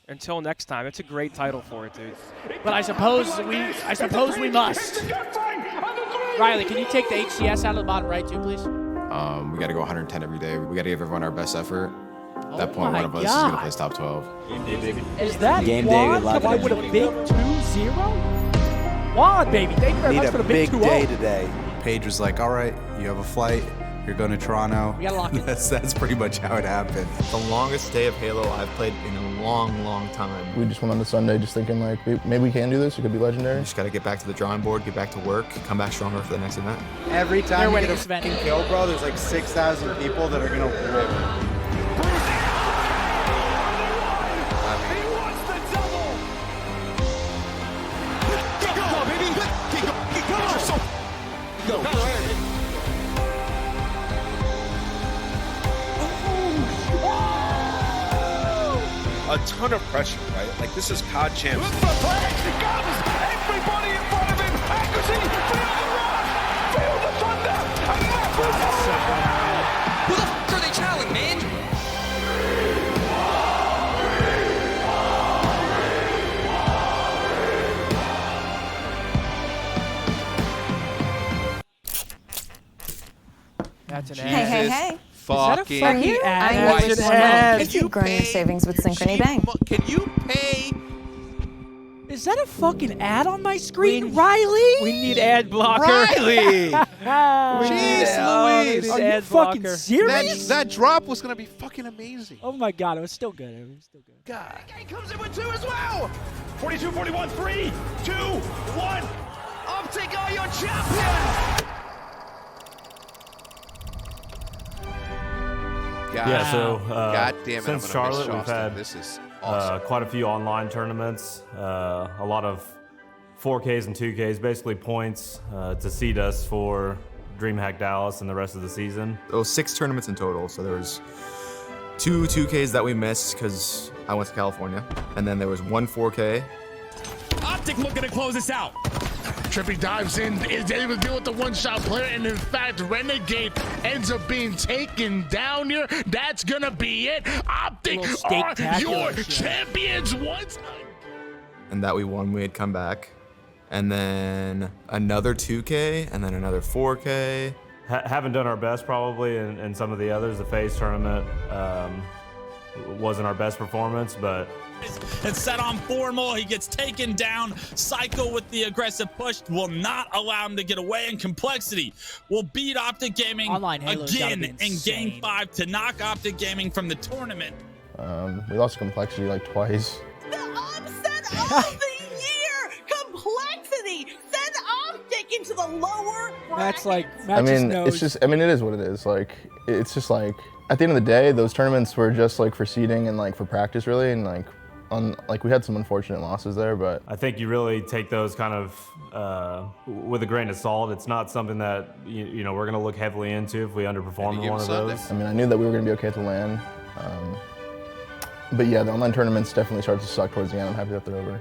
Until next time. It's a great title for it, dude. But I suppose we must. Riley, can you take the HCS out of the bottom right too, please? We got to go 110 every day. We got to give everyone our best effort. At that point, my one of us is going to place top 12. Game day, baby. Is that Game day, Juan we love coming it. in with a big 2-0? Juan, baby, thank you very much for the big 2-0. day today. Paige was like, all right, you have a flight. You're going to Toronto. We gotta lock it. That's pretty much how it happened. The longest day of Halo I've played in a long, long time. We just went on to Sunday just thinking like, maybe we can do this. It could be legendary. You just got to get back to the drawing board, get back to work, come back stronger for the next event. Every time you get a fucking kill, bro, there's like 6,000 people that are going to rip. A ton of pressure, right? Like, this is COD champs. Everybody in front of him. Accuracy. Feel the thunder. Who the f*** are they trailing, man? That's an Hey, hey, hey. Fucking For you, it's you growing your savings with Synchrony Bank. Can you pay? Is that a fucking ad on my screen, Riley? We need ad blocker. Riley! Jeez Louise. Are you fucking serious? That drop was gonna be fucking amazing. Oh my God, it was still good. It was still good. God. He comes in with 2 as well. 42-41, 3, 2, 1. Optic are your champions. Yeah, so God damn it, since Charlotte, we've had this is awesome. quite a few online tournaments, a lot of 4Ks and 2Ks, basically points to seed us for DreamHack Dallas and the rest of the season. There was 6 tournaments in total, so there was 2 2Ks that we missed because I went to California, and then there was 1 4K. Optic looking to close this out. Trippy dives in, is able to deal with the one-shot player, and in fact, Renegade ends up being taken down here. That's gonna be it. Optic are your champions once again. And that we won, we had come back. And then another 2K, and then another 4K. Haven't done our best probably in some of the others. The FaZe tournament wasn't our best performance, but And set on Formal, he gets taken down. Psycho with the aggressive push will not allow him to get away, and Complexity will beat Optic Gaming again in Game 5 to knock Optic Gaming from the tournament. We lost Complexity like twice. The upset of the year! Complexity! Send Optic into the lower bracket. That's like, I mean, it's just, I mean, it is what it is. Like, it's just like, at the end of the day, those tournaments were just like for seeding and like for practice really, and like, we had some unfortunate losses there, but I think you really take those kind of with a grain of salt. It's not something that you know we're going to look heavily into if we underperform in one of those. I mean, I knew that we were going to be okay at the LAN, but yeah, the online tournaments definitely started to suck towards the end. I'm happy that they're over.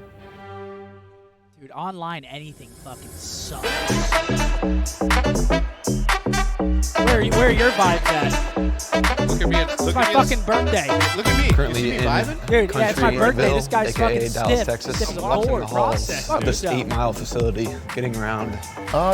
Dude, online anything fucking sucks. Where are your vibes at? Look at me. It's my fucking birthday. Look at me. Currently you see me in vibing? Dude, yeah, it's my birthday. This guy's aka fucking Dallas, stiff. Texas. Stiff as a Walking board. the halls Fuck of this yourself. 8-mile facility, getting around.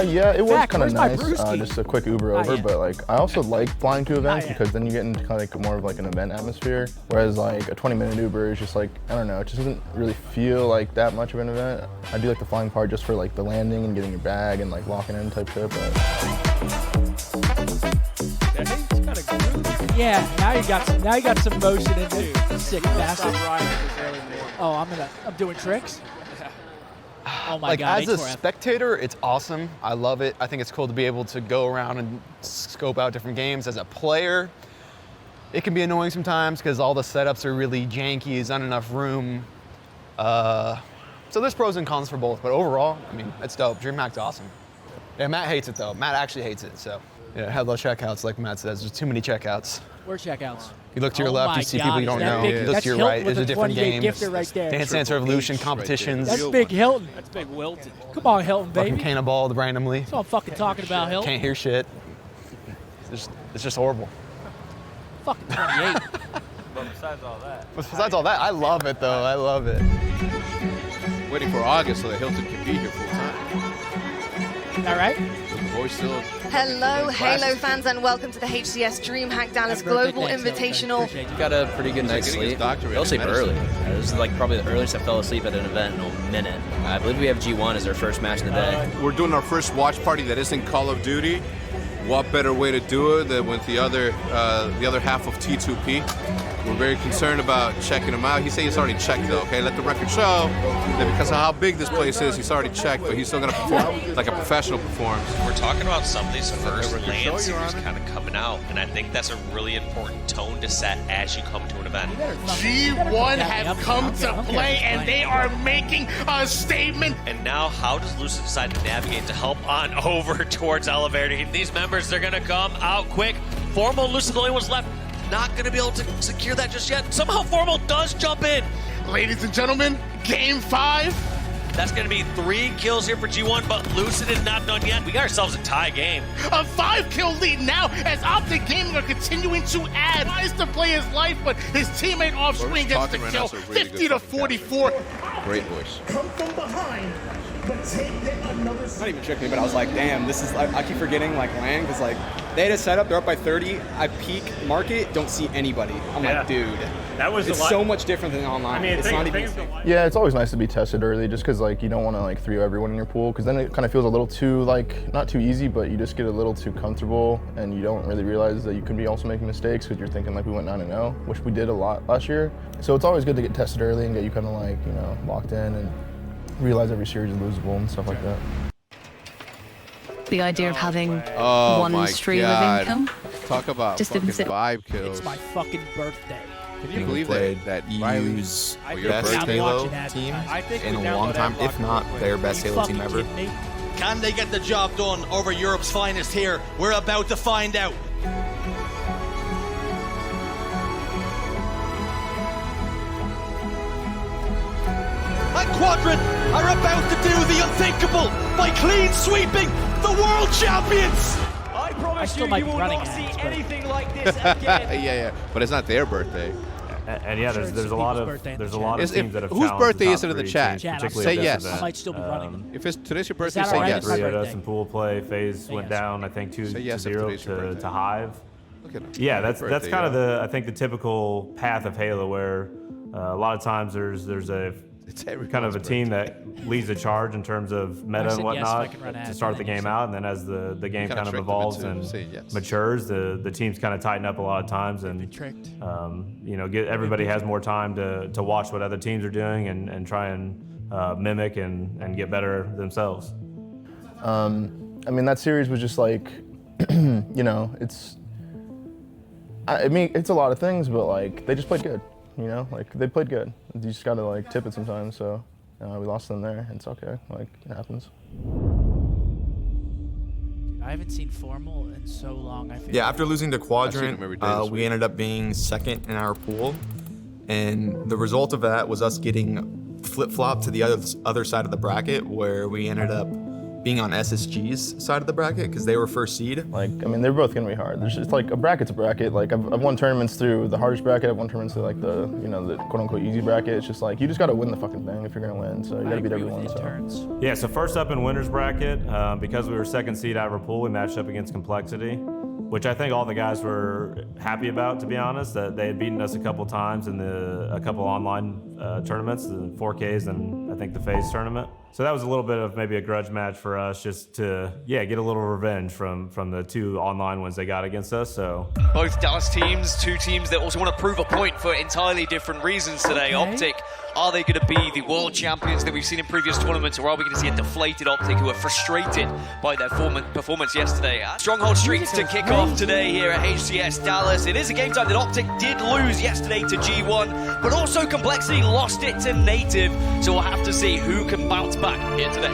Yeah, it was Fact, kind of where's my nice. brewski? Just a quick Uber over, yet. but like I also like flying to events yet. because then you get into kind of like more of like an event atmosphere. Whereas like a 20-minute Uber is just like, I don't know, it just doesn't really feel like that much of an event. I do like the flying part just for like the landing and getting your bag and like locking in type shit. But Yeah, now you got some motion into it. Sick bastard. Oh, I'm doing tricks. Oh my Like God. as a H4F. spectator, it's awesome. I love it. I think it's cool to be able to go around and scope out different games. As a player, it can be annoying sometimes because all the setups are really janky. There's not enough room. So there's pros and cons for both. But overall, I mean, it's dope. DreamHack's awesome. Yeah, Matt hates it though. Matt actually hates it. So yeah, have those checkouts like Matt says. There's too many checkouts. Where checkouts? You look to your Oh left, my you see God, people you is don't that know. big- You look that's to your Hilton right, with there's a a different 28 game. gifter right there. Dance Dance Revolution competitions. That's Big Hilton. That's Big Wilton. Come on, Hilton, baby. Fucking cannonballed randomly. That's what I'm fucking talking about, Hilton. Can't hear shit. It's just horrible. Fucking 28. Besides all that. Besides all that, I love it though. I love it. Waiting for August so that Hilton can be here full time. All right. The boys still. Hello, Halo fans, and welcome to the HCS DreamHack Dallas Global Invitational. Got a pretty good night's sleep. Fell asleep early. This is like probably the earliest I fell asleep at an event in a minute. I believe we have G1 as our first match of the day. We're doing our first watch party that isn't Call of Duty. What better way to do it than with the other half of T2P? We're very concerned about checking him out. He said he's already checked though, okay? Let the record show that because of how big this place is, he's already checked, but he's still gonna perform like a professional performs. We're talking about somebody's first LAN series kind of coming out, and I think that's a really important tone to set as you come to an event. G1 have come to play, and they are making a statement. And now, how does Lucid decide to navigate to help on over towards Elevator? These members, they're gonna come out quick. Formal, Lucid, the only one's left. Not going to be able to secure that just yet. Somehow Formal does jump in. Ladies and gentlemen, game 5. That's going to be 3 kills here for G1, but Lucid is not done yet. We got ourselves a tie game. A 5-kill lead now as Optic Gaming are continuing to add. Tries to play his life, but his teammate off screen gets the kill. 50-44. Great voice. Come from behind. Not even tricked me, but I was like, damn, this is, I keep forgetting, like, LAN, because, like, they had a setup, they're up by 30, I peek, market, don't see anybody. I'm like, dude, that was it's so much different than online. I mean, it's not even. Yeah, it's always nice to be tested early, just because, like, you don't want to, like, 3-0 everyone in your pool, because then it kind of feels a little too, like, not too easy, but you just get a little too comfortable, and you don't really realize that you could be also making mistakes, because you're thinking, like, we went 9-0, which we did a lot last year. So it's always good to get tested early and get you kind of, like, you know, locked in and realize every series is losable and stuff like that. The idea of having one stream of income Talk about just fucking didn't sit. 5 kills. It's my fucking birthday. Can you believe that EU's your best birthday Halo that. team I think in we a long downloaded time, that if not their best Halo team ever. Can they get the job done over Europe's finest here? We're about to find out. And Quadrant are about to do the unthinkable by clean sweeping the world champions. I promise still might be running see ads, but- anything like this again. yeah, but it's not their birthday. And yeah, there's a lot of teams that have whose challenged birthday the is it in the top chat? three teams, particularly Say at this yes. event. I might still be running. If today's your birthday, that say all right? yes. My Three of birthday. us in pool play. FaZe went down, I think, Say yes if 2-0 today's your birthday. to Hive. Look at him. Yeah, that's Birthday, kind of yeah. I think the typical path of Halo, where a lot of times there's a kind of a team that leads the charge in terms of meta and whatnot to start the game out, and then as the game kind of evolves and matures, the teams kind of tighten up a lot of times, and you know, everybody has more time to watch what other teams are doing and try and mimic and get better themselves. I mean, that series was just like, you know, I mean, it's a lot of things, but like they just played good. You know, like they played good. You just gotta like tip it sometimes. So we lost them there. It's okay. Like it happens. I haven't seen Formal in so long. I feel Yeah, after losing to Quadrant, every day this we week. ended up being second in our pool, and the result of that was us getting flip-flopped to the other side of the bracket, where we ended up being on SSG's side of the bracket because they were first seed. Like, I mean, they're both gonna be hard. There's just like a bracket's a bracket. Like I've won tournaments through the hardest bracket. I've won tournaments through like the, you know, the quote-unquote easy bracket. It's just like you just gotta win the fucking thing if you're gonna win. So you gotta beat everyone. So. Yeah, so first up in winners bracket, because we were second seed out of our pool, we matched up against Complexity, which I think all the guys were happy about, to be honest. That they had beaten us a couple times in a couple online tournaments, the 4Ks and I think the FaZe tournament. So that was a little bit of maybe a grudge match for us, just to get a little revenge from the 2 online wins they got against us. So Both Dallas teams, 2 teams that also want to prove a point for entirely different reasons today. Optic, are they going to be the world champions that we've seen in previous tournaments, or are we going to see a deflated Optic who are frustrated by their performance yesterday? Stronghold streaks to kick off today here at HCS Dallas. It is a game time that Optic did lose yesterday to G1, but also Complexity lost it to Native, so we'll have to see who can bounce back here today.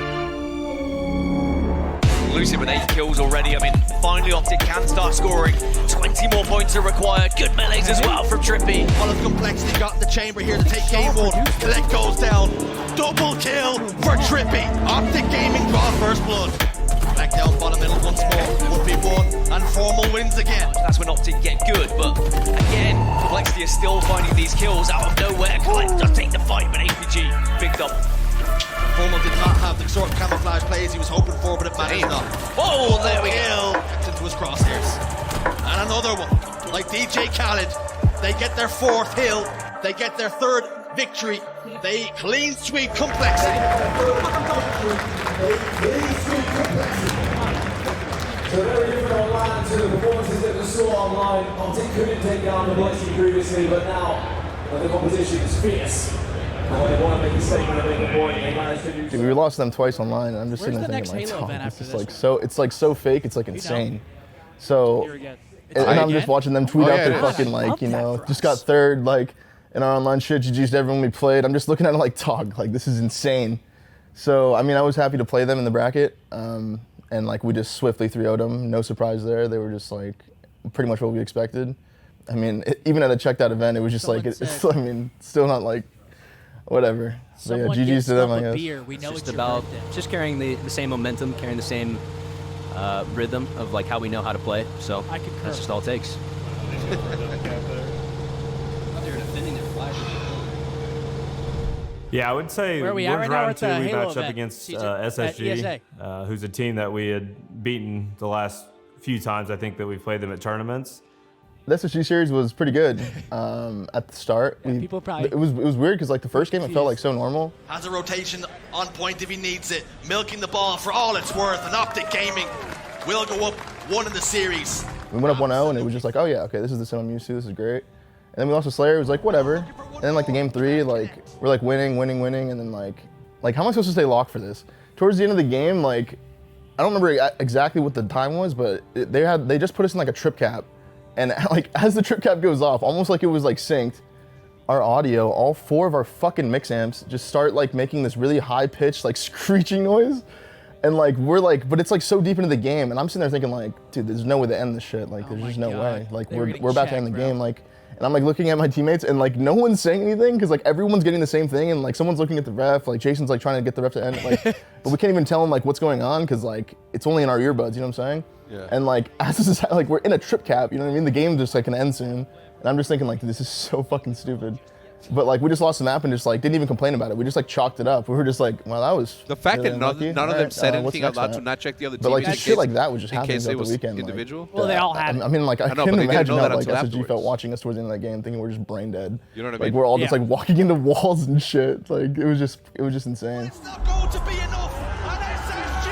Lucid with 8 kills already. I mean, finally Optic can start scoring. 20 more points are required. Good melees as well from Trippy. All of Complexity got the chamber here to take game 1. Collect goes down. Double kill for Trippy. Optic Gaming draw first blood. Back down bottom middle once more. 1v1 and Formal wins again. That's when Optic get good, but again, Complexity You're still finding these kills out of nowhere. Collect just take the fight, but APG picked up. Formal did not have the sort of camouflage plays he was hoping for, but it managed not. Oh, there we go. Into his crosshairs. And another one. Like DJ Khaled, they get their 4th hill. They get their 3rd victory. They clean sweep complexity. So very different online to the performances that we saw online. Optic couldn't take down the Blessing previously, but now the competition is fierce. And when they want to make a statement and make a point, they manage to do so. Dude, we lost them twice online, and I'm just sitting there thinking, like, it's just like so, it's like so fake, it's like insane. So, and I'm just watching them tweet out their fucking like, you know, just got 3rd like in our online shit. GG's to everyone we played. I'm just looking at it like, dog, like this is insane. So, I mean, I was happy to play them in the bracket. And like we just swiftly 3-0'd them, no surprise there. They were just like pretty much what we expected. I mean, even at a checked out event, it was just like, I mean, still not like, whatever. So yeah, GG's to them, I guess. We know it's about just carrying the same momentum, carrying the same rhythm of like how we know how to play. So that's just all it takes. Yeah, I would say Where are we at right now? round We're at 2, the we Halo matched up event. against At SSG, who's a team that we had beaten the last few times I think that we've played them at tournaments. The SSG series was pretty good at the start. People probably it was weird because like the first game it felt like so normal. Has a rotation on point if he needs it. Milking the ball for all it's worth. And Optic Gaming will go up 1 in the series. We went up 1-0 and it was just like, oh yeah, okay, this is the sim I'm used to, this is great. And then we lost to Slayer, it was like, whatever. And then like the game 3, like we're like winning, and then like how am I supposed to stay locked for this? Towards the end of the game, like, I don't remember exactly what the time was, but they just put us in like a trip cap. And like as the trip cap goes off, almost like it was like synced, our audio, all 4 of our fucking mix amps just start like making this really high pitched like screeching noise. And like we're like, but it's like so deep into the game, and I'm sitting there thinking like, dude, there's no way to end this shit. Like there's just no way. Like we're about to end the game. Like, and I'm like looking at my teammates, and like no one's saying anything because like everyone's getting the same thing, and like someone's looking at the ref. Like Jason's like trying to get the ref to end. Like, but we can't even tell him like what's going on because like it's only in our earbuds. You know what I'm saying? Yeah. And like as this is like we're in a trip cap. You know what I mean? The game just like can end soon, and I'm just thinking like this is so fucking stupid. But like we just lost the map and just like didn't even complain about it. We just like chalked it up. We were just like, well, that was the fact really that none of them said anything out loud to not check the other team. But like just shit like that was just happening throughout the weekend. Individual. Like, well, they all had. I mean, like I know, couldn't imagine how like SSG afterwards. felt watching us towards the end of that game, thinking we're just brain dead. You know what I mean? Like we're all just like walking into walls and shit. Like it was just insane. It's not going to be enough. And SSG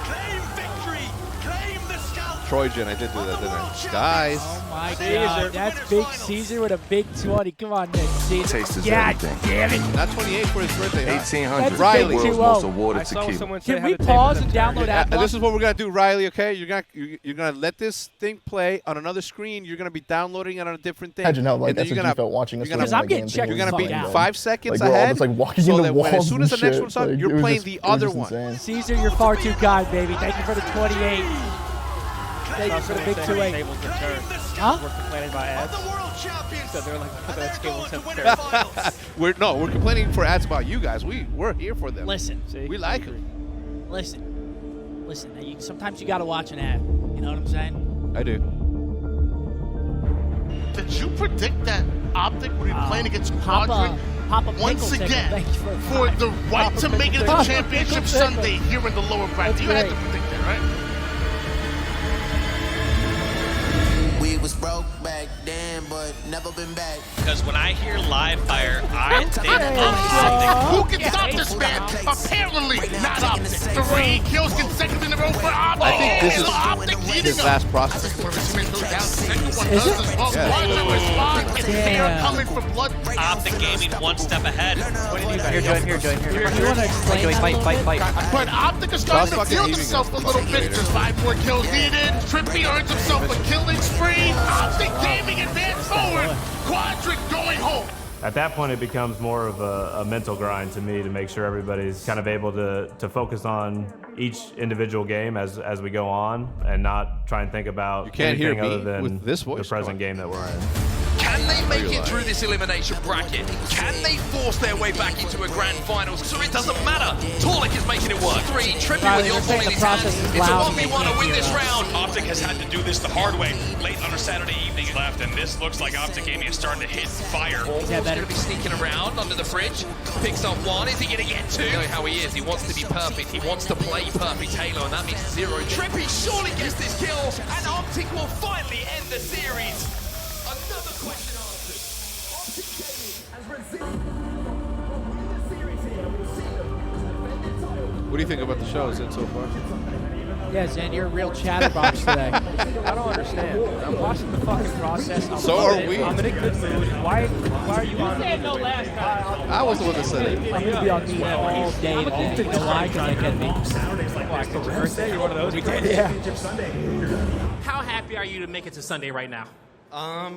claim victory, claim the scalp. Trojan, I did do that, didn't I? Guys. Oh my God, that's Big Caesar with a big 20. Come on, Nick Caesar. Taste is God everything. damn it. Not 28 for his birthday. 1800. Riley. World's most awarded tequila. Can we pause and download that? This is what we're gonna do, Riley. Okay, you're gonna let this thing play on another screen. You're gonna be downloading it on a different thing. Imagine how like and then SSG felt watching us. Because I'm getting checked. You're gonna be 5 seconds like, we're ahead. all just like walking so into that walls as soon as the and next shit. one's on, Like, you're playing the other one. Insane. Caesar, you're far too kind, baby. Thank you for the 28. Thank you for the big 2-8. Huh? We're complaining about ads. The world champions. So they're like, we're complaining for ads about you guys. We're here for them. Listen, we like them. Listen. Sometimes you gotta watch an ad. You know what I'm saying? I do. Did you predict that Optic would be playing against Quadrant once again for the right to make it to the championship Sunday here in the lower bracket? You had to predict that, right? We was broke back then, but never been back. Because when I hear live fire, I think Who can stop this man? Apparently not Optic. 3 kills consecutive in a row for Optic. I think this is his last prospect. Optic Gaming 1 step ahead. Here, join. You want to explain? Fight. But Optic is starting to feel himself a little bit. Just 5 more kills needed. Trippy earns himself a killing spree. Optic Gaming advance forward. Quadrant going home. At that point, it becomes more of a mental grind to me to make sure everybody's kind of able to focus on each individual game as we go on and not try and think about you can't anything hear me other than with this voice the present game that we're in. Can they make it through this elimination bracket? Can they force their way back into a grand finals? So it doesn't matter. Torlik is making it work. 3, Trippy with the ult in his hand. It's a 1v1 to win this round. Optic has had to do this the hard way. Late on a Saturday evening left, and this looks like Optic Gaming is starting to hit fire. He's going to be sneaking around under the fridge. Picks up 1. Is he going to get 2? You know how he is. He wants to be perfect. He wants to play perfect Halo, and that means 0. Trippy surely gets this kill, and Optic will finally end the series. Another question answered. Optic Gaming What do you think about the show, Zen, so far? Yeah, Zen, you're a real chatterbox today. I don't understand. I'm watching the fucking process. So are we. I'm in a good mood. Why are you on? said no last time. I was the one that said it. I'm going to be on me all day. You know why? Because I get me. Why, because your birthday? You're one of those? Yeah. How happy are you to make it to Sunday right now?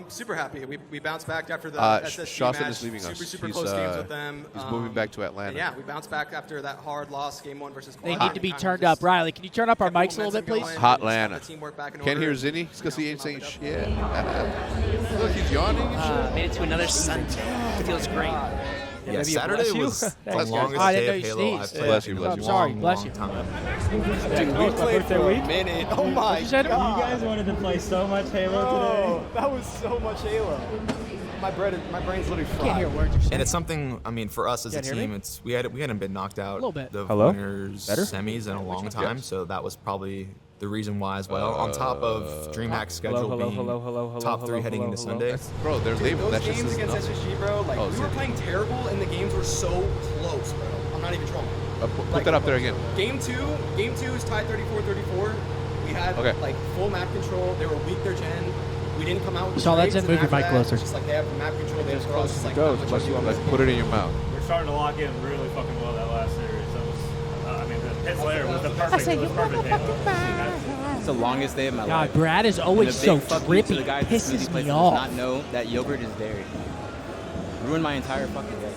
Super happy. We bounced back after the SSG Shawson match. is leaving us. Super He's, close games with them. He's moving back to Atlanta. And yeah, we bounced back after that hard loss, game 1 versus They Quad. need to be turned up. Riley, can you turn up our mics a little bit, please? Hotlanta. Can't hear Zinni? It's because he ain't saying shit. Look, he's yawning and shit. Made it to another Sunday. Feels great. Yeah, Saturday was the longest I day didn't of know you Halo I've sneezed. played. Bless you, bless I'm you. sorry, bless you. Time. We played for a minute. Oh my You said god. You guys wanted to play so much Halo today. That was so much Halo. My brain's literally fried. Can't hear words you're saying. And it's something. I mean, for us as a Can't hear team, me? it's we hadn't been knocked out little bit. the Hello? winners Better? semis in a long time, so that was probably the reason why as well. On top of DreamHack's schedule being top 3 heading into Sunday. Bro, they're labeled. Those That just games is against nothing. SSG, bro, like Oh, we were sorry. playing terrible and the games were so close, bro. I'm not even trolling. Put that up there again. Game two is tied 34-34. We had like full map control. They were weak their gen. We didn't come out with So that's trades, it. Move and your after mic that, closer. Just like they have map control, they have pros. Just like Goes, not much but to do with it. put it in your mouth. We're starting to lock in really fucking well that last series. That was, I mean, the hit layer was the perfect. It was perfect Halo. It's the longest day of my God, life. Brad is always so trippy. Pisses me off. Not know that yogurt is dairy. Ruined my entire fucking day.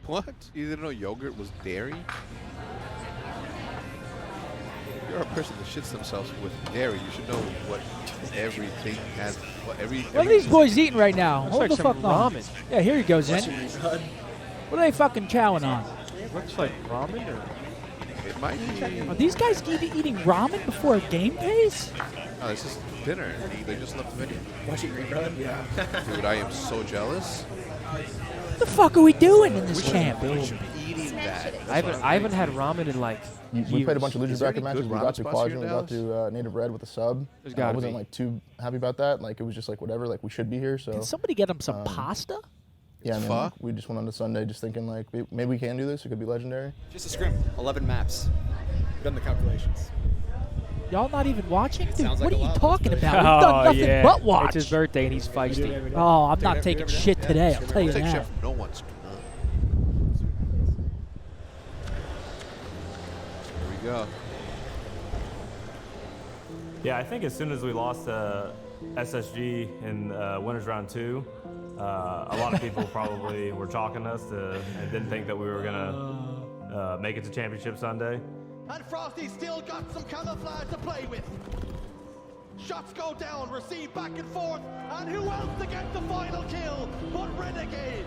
What? You didn't know yogurt was dairy? You're a person that shits themselves with dairy. You should know what everything has. What are these boys eating right now? Hold like the some fuck on. ramen. Yeah, here he goes in. What are they fucking chowing on? Looks like ramen or. It might be. Are these guys eating ramen before a game pace? No, this is dinner. They just left the menu. Watching Green Run? Yeah. Dude, I am so jealous. What the fuck are we doing in this camp? Eating that. I haven't had ramen in like We played a bunch of losers bracket matches. We got to spots here Quadrant, we in got to Native Red with a sub. There's I gotta wasn't be. like too happy about that. Like it was just like whatever. Like we should be here. So Can somebody get him some pasta? yeah, man. Pho? We just went on to Sunday just thinking like maybe we can do this. It could be legendary. Just a scrim. 11 maps. We've done the calculations. Y'all not even watching? Dude, Sounds what like are a you lot, talking but- about? We've done nothing yeah. but watch. It's his birthday and he's feisty. Oh, I'm not taking shit today, I'll tell you Take that. shit from no one's. Here we go. Yeah, I think as soon as we lost SSG in winners round 2, a lot of people probably were chalking us and didn't think that we were gonna make it to Championship Sunday. And Frosty still got some camouflage to play with. Shots go down, receive back and forth, and who else to get the final kill but Renegade?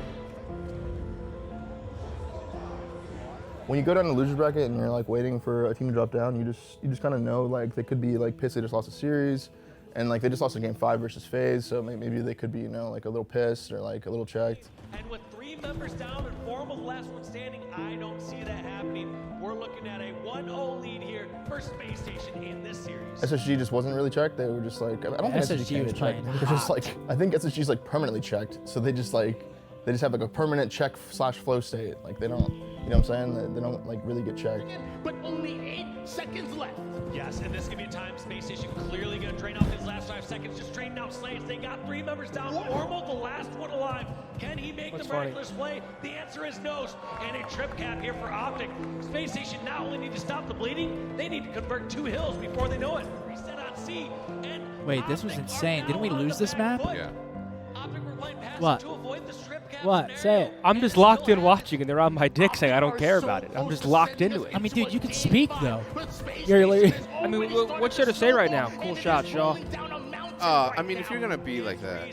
When you go down the losers bracket and you're like waiting for a team to drop down, you just kind of know like they could be like pissed they just lost a series, and like they just lost a game 5 versus FaZe, so maybe they could be like a little pissed or like a little checked. And with 3 members down and Formal the last one standing, I don't see that happening. We're looking at a 1-0 lead here for Space Station in this series. SSG just wasn't really checked. They were just like, I don't think SSG SSG came was checked. playing They're just like, I think SSG's like permanently checked. So they just have like a permanent check / flow state. Like they don't, you know what I'm saying? They don't like really get checked. But only 8 seconds left. Yes, and this could be a time Space Station clearly going to drain off his last 5 seconds, just draining out slaves. They got 3 members down. Formal, the last one alive. Can he make the miraculous play? The answer is no. And a trip cap here for Optic. Space Station not only need to stop the bleeding, they need to convert 2 hills before they know it. Reset on C. And Wait, this was insane. Didn't we lose this map? Yeah. What? What? Say it. I'm just locked in watching and they're on my dick saying I don't care about it. I'm just locked into it. I mean, dude, you can speak though. I mean, what's there to say right now? Cool shot, Shaw. I mean, if you're gonna be like that,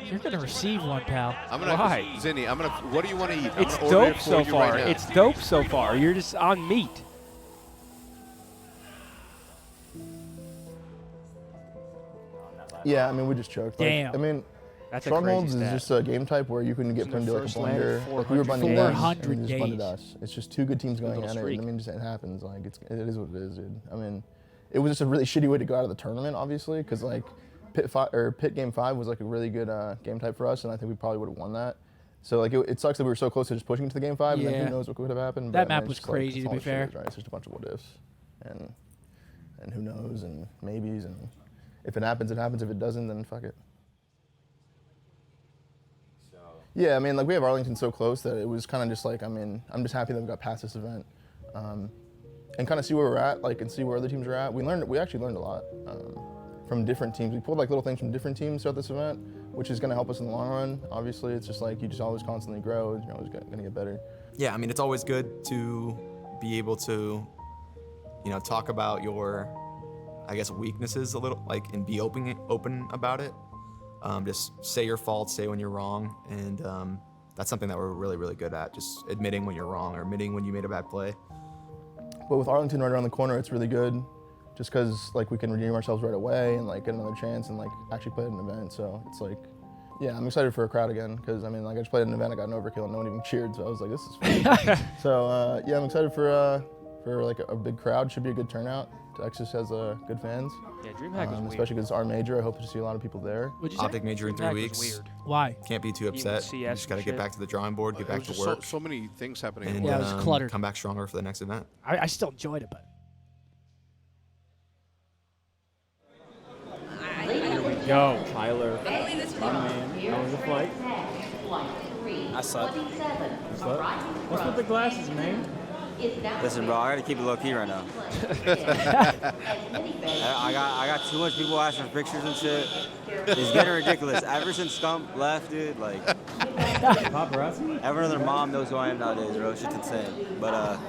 You're gonna receive one, pal. I'm gonna. Why? Zinni, what do you want to eat? It's I'm gonna order dope it for so you far. right now. It's dope so far. You're just on meat. Yeah, I mean, we just choked. Like, Damn. I mean, That's a Strongholds crazy is stat. just a game type where you can get put into like a first land blender. of Like we were blending them, 400 and they just blended days. us. It's just two good teams going Little at it. streak. I mean, just it happens. Like it is what it is, dude. I mean, it was just a really shitty way to go out of the tournament, obviously, because like Pit Game 5 was like a really good game type for us, and I think we probably would have won that. So like it sucks that we were so close to just pushing to the Game 5, and then Yeah. who knows what could have happened. That but, I map mean, was it's just, like, crazy, it's to all be it shit fair. is, right? It's just a bunch of what ifs, and who knows, and maybes, and if it happens, it happens. If it doesn't, then fuck it. Yeah, I mean, like we have Arlington so close that it was kind of just like, I mean, I'm just happy that we got past this event, and kind of see where we're at, like, and see where other teams are at. We actually learned a lot from different teams. We pulled like little things from different teams throughout this event, which is going to help us in the long run. Obviously, it's just like you just always constantly grow. You're always going to get better. Yeah, I mean, it's always good to be able to, talk about your, I guess, weaknesses a little, like, and be open about it. Just say your faults, say when you're wrong, and that's something that we're really, really good at, just admitting when you're wrong or admitting when you made a bad play. But with Arlington right around the corner, it's really good, just because like we can redeem ourselves right away and like get another chance and like actually play at an event. So it's like, yeah, I'm excited for a crowd again, because I mean, like I just played at an event, I got an overkill, and no one even cheered, so I was like, this is fun. So yeah, I'm excited for like a big crowd. Should be a good turnout. Texas has good fans. Yeah, DreamHack was weird. Especially because it's our major. I hope to see a lot of people there. Optic major in 3 DreamHack was weeks. weird. Why? Can't be too upset. CS You just got to and get shit. back to the drawing board, get back to There's work. so many things happening. And, Yeah, it was cluttered. Come back stronger for the next event. I still enjoyed it, but. Here we go. Tyler. How was the flight? I suck. What's with the glasses, man? Listen, bro, I gotta keep it low key right now. I got too much people asking for pictures and shit. It's getting ridiculous. Ever since Scump left, dude, like Paparazzi? everyone and their mom knows who I am nowadays, bro. Shit's insane. But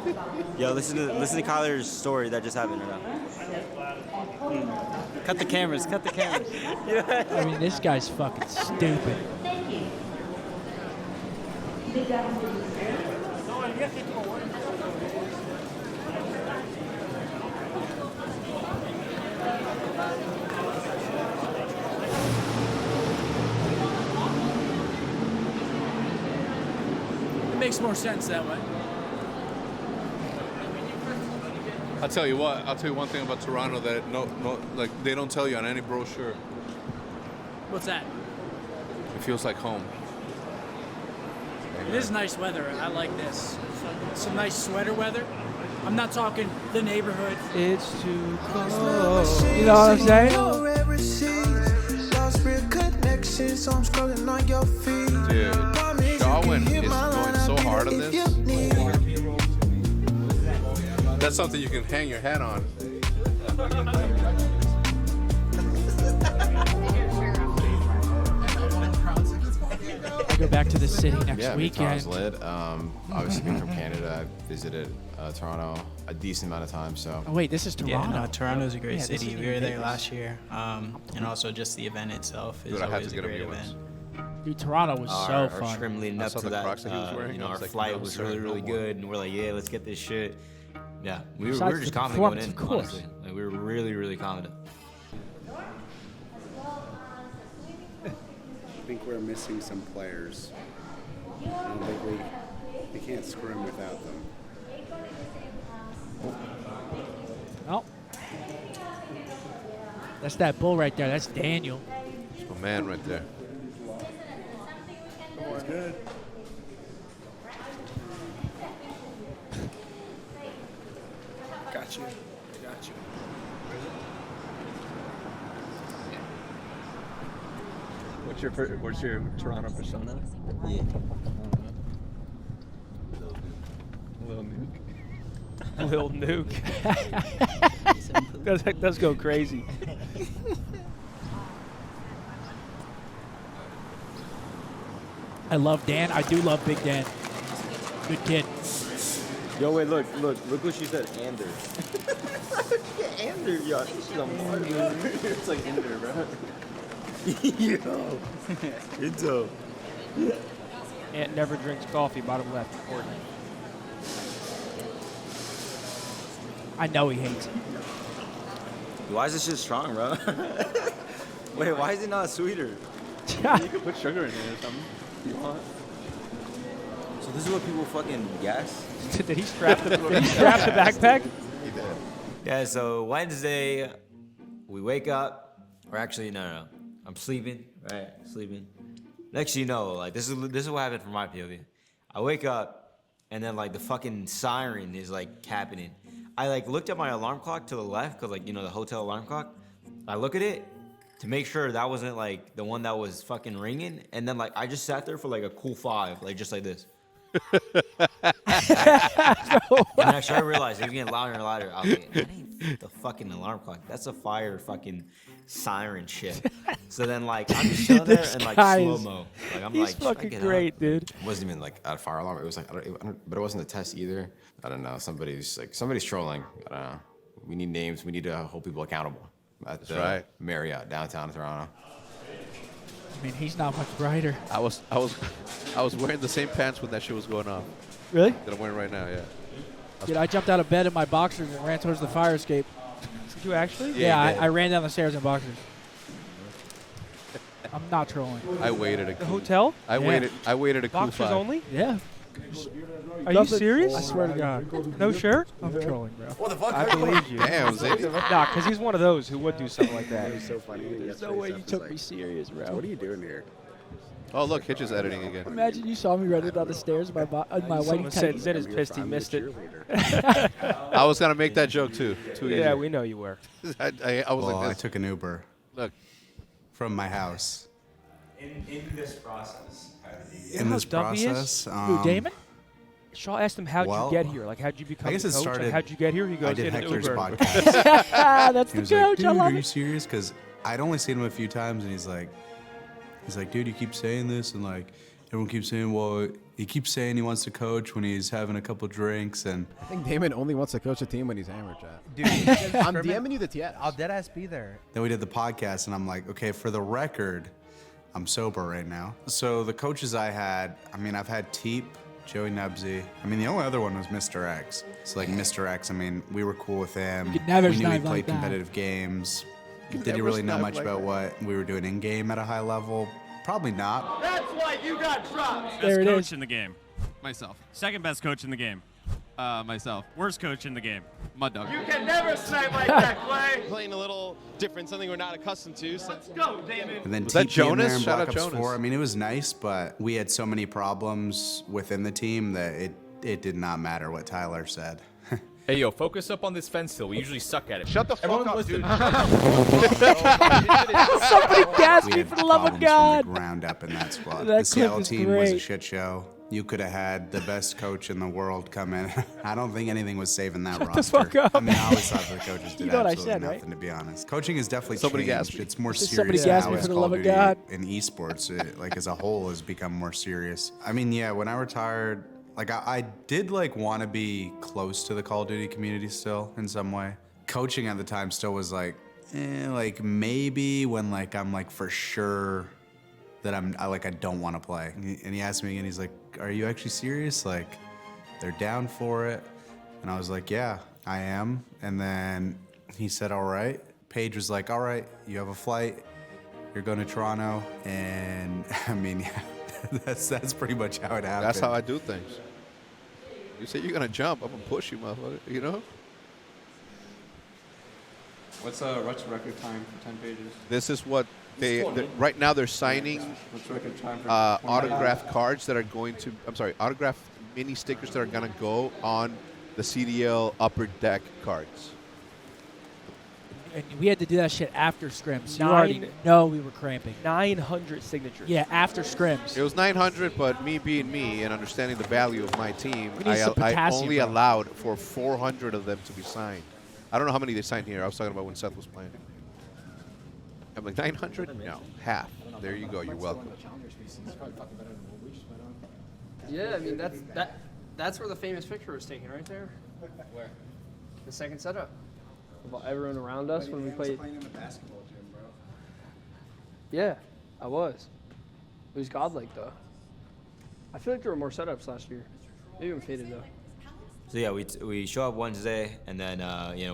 yo, listen to Kyler's story that just happened right now. Cut the cameras. Cut the cameras. I mean, this guy's fucking stupid. It makes more sense that way. I'll tell you what. I'll tell you one thing about Toronto that like they don't tell you on any brochure. What's that? It feels like home. It is nice weather. I like this. Some nice sweater weather. I'm not talking the neighborhood. It's too close. You know what I'm saying? Dude, Darwin is going so hard on this. That's something you can hang your hat on. I go back to the city next Yeah, weekend. Toronto's lit. Obviously, being from Canada, I visited Toronto a decent amount of times. So. Oh wait, this is Toronto. Yeah, no, Toronto's a great Yeah, this city. is We were there Vegas. last year, and also just the event itself is Dude, I had always to a get a great view event. Dude, Toronto was so Our fun. scrim leading I up saw to the that, Crocs that he was wearing. I our was like, flight no, was sir, really, no really more. good, and we're like, yeah, let's get this shit. Yeah, we were Besides just the confident going performance, in, of course. honestly. Like, we were really, really confident. I think we're missing some players. I don't think we can't scrim without them. Oh. That's that bull right there. That's Daniel. That's my man right there. That's good. Got you. Got you. What's your Toronto persona? Yeah. Lil Nuke. Lil Nuke. Let's go crazy. I love Dan. I do love Big Dan. Good kid. Yo, wait, look what she said, Ander. Yeah, Ander, yo, I think she's a martyr. It's like Ander, bro. Yo, it's dope. Ant never drinks coffee, bottom left, Courtney. I know he hates it. Why is this shit strong, bro? Wait, why is it not sweeter? You could put sugar in it or something if you want. So this is what people fucking guess? Did he strap the backpack? He did. Yeah, so Wednesday, we wake up. Or actually, no. I'm sleeping, right? Sleeping. Next thing you know, like, this is what happened from my POV. I wake up, and then, like, the fucking siren is, like, happening. I, like, looked at my alarm clock to the left, because, like, you know, the hotel alarm clock. I look at it to make sure that wasn't, like, the one that was fucking ringing. And then, like, I just sat there for, like, a cool 5, like, just like this. And actually, I realized it was getting louder and louder. I was like, that ain't the fucking alarm clock. That's a fire fucking siren shit. So then, like, I'm just chilling there and, like, slow-mo. Like, I'm He's like, fucking great, dude. It wasn't even like a fire alarm. It was like, but it wasn't a test either. I don't know. Somebody's trolling. I don't know. We need names. We need to hold people accountable at the Marriott downtown Toronto. I mean, he's not much brighter. I was wearing the same pants when that shit was going off. Really? That I'm wearing right now, yeah. Dude, I jumped out of bed in my boxers and ran towards the fire escape. Did you actually? Yeah, I ran down the stairs in boxers. I'm not trolling. I waited a The hotel? I waited a cool Boxers 5. only? Yeah. Are you serious? I swear to God. No shirt? I'm trolling, bro. What the fuck? I believe you. Damn, Xavier. Nah, because he's one of those who would do something like that. It was so funny. There's no way you took me serious, bro. What are you doing here? Oh, look, Hitch is editing again. Imagine you saw me running down the stairs in my white Someone said tights. Zed is pissed he missed it. I was going to make that joke, too. Yeah, we know you were. I was Well, like I this. took an Uber Look. from my house. In this process. In this dumb he is? process, Who, Damon? Shaw asked him, how'd well, you get here? Like, how'd you become I guess the it coach? started. Like, how'd you get here? He goes, I did in an Hector's Uber. podcast. That's He the was coach. like, dude, I love are you it. serious? Because I'd only seen him a few times, and he's like, dude, you keep saying this, and like, everyone keeps saying, well, he keeps saying he wants to coach when he's having a couple drinks, and I think Damon only wants to coach a team when he's hammered, chat. Dude, I'm DMing you the TS. I'll deadass be there. then we did the podcast, and I'm like, okay, for the record, I'm sober right now. So the coaches I had, I mean, I've had Teep, Joey Nubsy. I mean, the only other one was Mr. X. So like Mr. X, I mean, we were cool with him. You could never we knew he snipe played like that. competitive games. Did he never really know snipe much like about that. what we were doing in game at a high level? Probably not. That's why you got dropped. There Best it coach is. in the game. Myself. Second best coach in the game. Myself. Worst coach in the game. Mud Dog. You can never snipe like that, Clay. Playing a little different, something we're not accustomed to. So. Let's go, Damon. And then Was that TP in there Jonas? in Shout Black out Ops Jonas. 4. I mean, it was nice, but we had so many problems within the team that it did not matter what Tyler said. Hey, yo, focus up on this fence hill. We usually suck at it. Shut the fuck up, dude. Somebody gas We me had for the love of problems God. from the ground up in that squad. That The Seattle clip is team was a great. shit show. You could have had the best coach in the world come in. I don't think anything was saving that roster. the fuck up. I mean, I always thought the coaches did You know what I absolutely said, right? nothing, to be honest. Coaching has definitely Somebody changed. gassed me. It's more Just serious somebody gassed now me as for the Call love of of Duty God. in esports. Like as a whole has become more serious. I mean, yeah, when I retired, like I did like want to be close to the Call of Duty community still in some way. Coaching at the time still was like maybe when like I'm like for sure that I don't want to play. And he asked me again, he's like, are you actually serious? Like they're down for it. And I was like, yeah, I am. And then he said, all right. Paige was like, all right, you have a flight. You're going to Toronto. And I mean, yeah, that's pretty much how it happened. That's how I do things. You say you're going to jump, I'm going to push you, motherfucker. You know? What's record time for 10 pages? This is what right now they're signing What's record time for autograph cards that are going to, autograph mini stickers that are going to go on the CDL upper deck cards. And we had to do that shit after scrims. You already know we were cramping. 900 signatures. Yeah, after scrims. It was 900, but me being me and understanding the value of my team, We need some I potassium, only bro. allowed for 400 of them to be signed. I don't know how many they signed here. I was talking about when Seth was playing. I'm like, 900? No, half. There you go. You're welcome. Yeah, I mean, that's That's where the famous picture was taken, right there. Where? The second setup. About everyone around us when we played. Playing in the basketball gym, bro. Yeah, I was. It was godlike though. I feel like there were more setups last year. Maybe I'm faded though. So yeah, we show up Wednesday, and then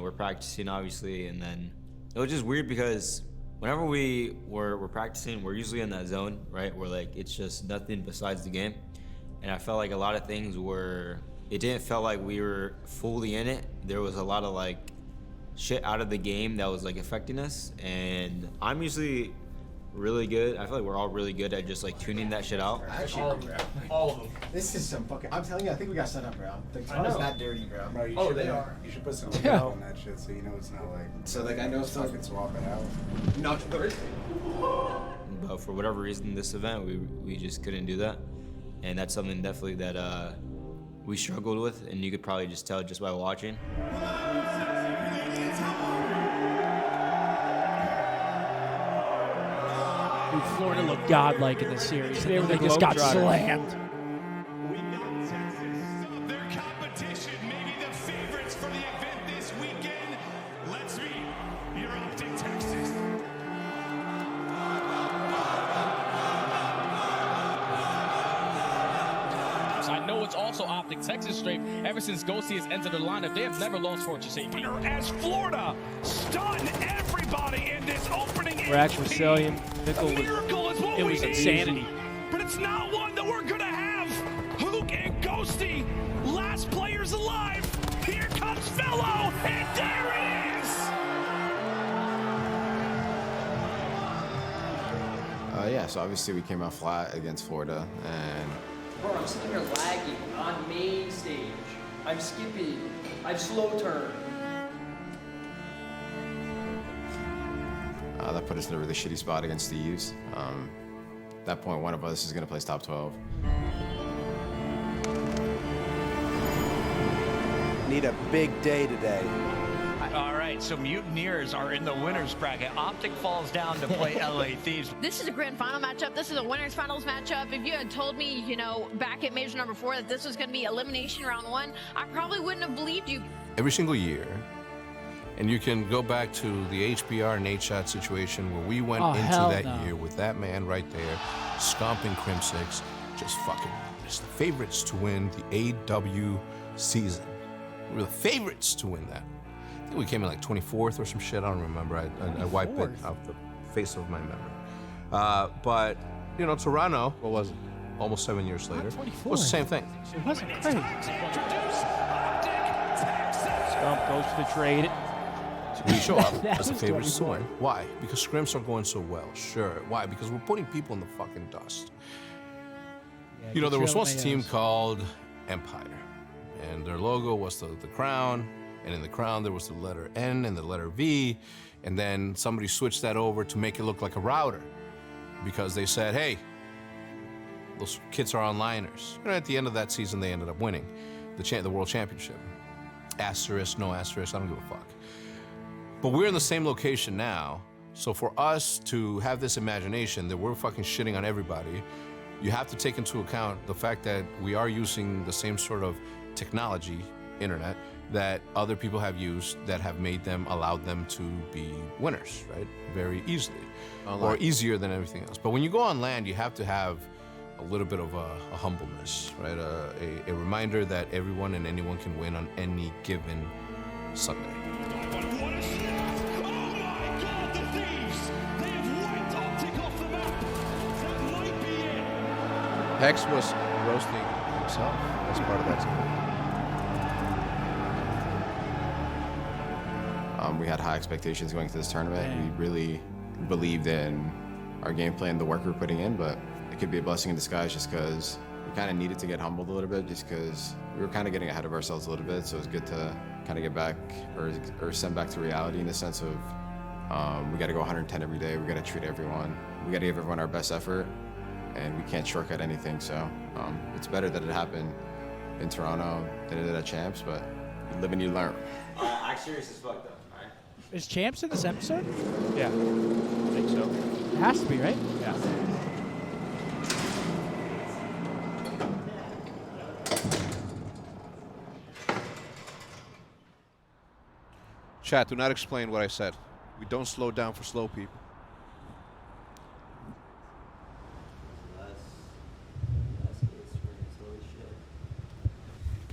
we're practicing obviously, and then it was just weird because whenever we're practicing, we're usually in that zone, right? Where like it's just nothing besides the game, and I felt like a lot of things it didn't feel like we were fully in it. There was a lot of like shit out of the game that was like affecting us, and I'm usually really good. I feel like we're all really good at just like tuning that shit out. All of them. This is some fucking. I'm telling you, I think we got set up, bro. The tunnel's not dirty, bro. Bro, you Oh, should, they are. You should put some tape on that shit so you know it's not like. So like I know some. Fucking swap it out. Not Thursday. But for whatever reason, this event we just couldn't do that, and that's something definitely that we struggled with, and you could probably just tell just by watching. Dude, Florida looked godlike in this series. They just got slammed. Their competition, maybe the favorites for the event this weekend. Let's meet your Optic Texas. I know it's also Optic Texas straight. Ever since Ghosty has entered the lineup, they have never lost Fortune safety. As Florida stun everybody in this opening. We're actually selling. Miracle is what It we was need. insanity. But it's not one that we're gonna have. Hook and Ghosty, last players alive. Here comes Fellow, and there it is. Yeah, so obviously we came out flat against Florida, and Bro, I'm sitting here lagging on main stage. I'm skipping. I've slow turned. that put us in a really shitty spot against the U's. At that point, one of us is going to place top 12. Need a big day today. All right, so Mutineers are in the winner's bracket. Optic falls down to play LA Thieves. This is a grand final matchup. This is a winners finals matchup. If you had told me, back at major number 4 that this was going to be elimination round 1, I probably wouldn't have believed you. Every single year, and you can go back to the HBR and H-Shot situation where we went into that year with that man right there, Scump and Crim 6, just fucking just the favorites to win the AW season. We were the favorites to win that. I think we came in like 24th or some shit. I don't remember. I wiped it off the face of my memory. But, Toronto, what was it? Almost 7 years later. It was the same thing. It wasn't crazy. Scump goes to the trade. We show up as the favorites to win. Why? Because scrims are going so well. Sure. Why? Because we're putting people in the fucking dust. Yeah, there was once a team called Empire, and their logo was the crown, and in the crown there was the letter N and the letter V, and then somebody switched that over to make it look like a router, because they said, hey, those kids are onliners. And at the end of that season, they ended up winning the world championship. Asterisk, no asterisk, I don't give a fuck. But we're in the same location now, so for us to have this imagination that we're fucking shitting on everybody, you have to take into account the fact that we are using the same sort of technology, internet, that other people have used that have allowed them to be winners, right? Very easily, or easier than everything else. But when you go on land, you have to have a little bit of a humbleness, right? A reminder that everyone and anyone can win on any given Sunday. Hex was roasting himself as part of that team. We had high expectations going into this tournament. We really believed in our gameplay and the work we were putting in, but it could be a blessing in disguise just because we kind of needed to get humbled a little bit just because we were kind of getting ahead of ourselves a little bit. So it was good to kind of get back or send back to reality in the sense of we got to go 110 every day. We got to treat everyone. We got to give everyone our best effort, and we can't shortcut anything. So it's better that it happened in Toronto than it did at Champs, but you live and you learn. I'm serious as fuck though. Is Champs in this episode? Yeah, I think so. It has to be, right? Yeah. Chat, do not explain what I said. We don't slow down for slow people.